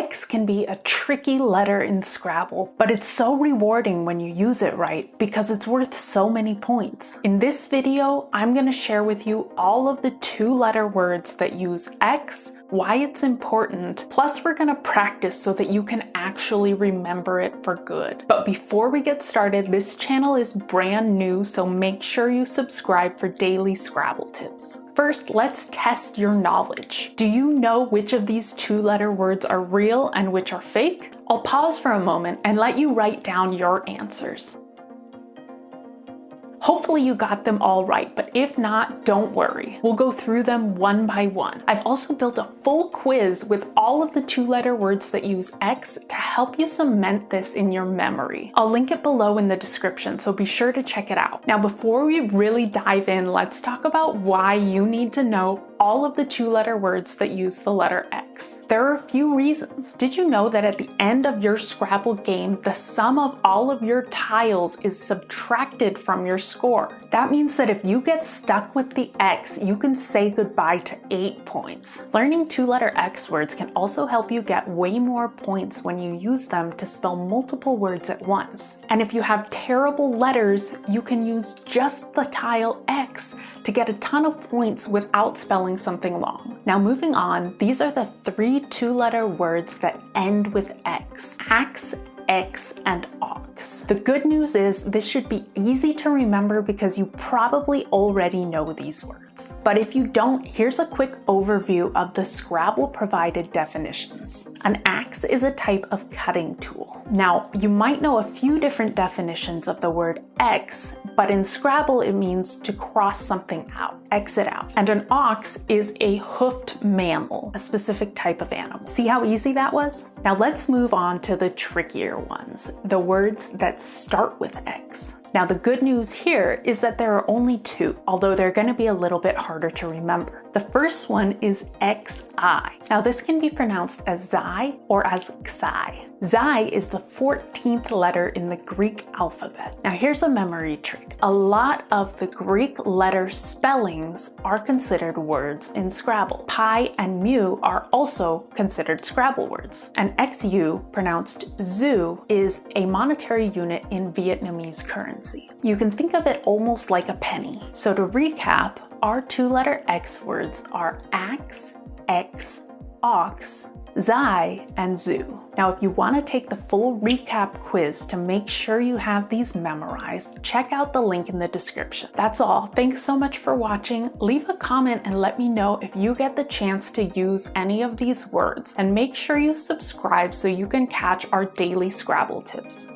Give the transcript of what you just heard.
X can be a tricky letter in Scrabble, but it's so rewarding when you use it right because it's worth so many points. In this video, I'm going to share with you all of the 2-letter words that use X, why it's important, plus we're going to practice so that you can actually remember it for good. But before we get started, this channel is brand new, so make sure you subscribe for daily Scrabble tips. First, let's test your knowledge. Do you know which of these 2-letter words are real and which are fake? I'll pause for a moment and let you write down your answers. Hopefully you got them all right, but if not, don't worry. We'll go through them one by one. I've also built a full quiz with all of the 2-letter words that use X to help you cement this in your memory. I'll link it below in the description, so be sure to check it out. Now, before we really dive in, let's talk about why you need to know all of the 2-letter words that use the letter X. There are a few reasons. Did you know that at the end of your Scrabble game, the sum of all of your tiles is subtracted from your score? That means that if you get stuck with the X, you can say goodbye to 8 points. Learning 2-letter X words can also help you get way more points when you use them to spell multiple words at once. And if you have terrible letters, you can use just the tile X to get a ton of points without spelling something long. Now moving on, these are the 3 2-letter words that end with X: axe, X, and ox. The good news is this should be easy to remember because you probably already know these words. But if you don't, here's a quick overview of the Scrabble provided definitions. An axe is a type of cutting tool. Now, you might know a few different definitions of the word X, but in Scrabble it means to cross something out, exit out. And an ox is a hoofed mammal, a specific type of animal. See how easy that was? Now let's move on to the trickier ones, the words that start with X. Now the good news here is that there are only 2, although they're going to be a little bit harder to remember. The first one is XI. Now this can be pronounced as Xi or as Xi. Xi is the 14th letter in the Greek alphabet. Now here's a memory trick. A lot of the Greek letter spellings are considered words in Scrabble. Pi and mu are also considered Scrabble words. And XU, pronounced Zu, is a monetary unit in Vietnamese currency. You can think of it almost like a penny. So to recap, our 2-letter X words are axe, X, ox, Xi, and Zu. Now, if you want to take the full recap quiz to make sure you have these memorized, check out the link in the description. That's all. Thanks so much for watching. Leave a comment and let me know if you get the chance to use any of these words. And make sure you subscribe so you can catch our daily Scrabble tips.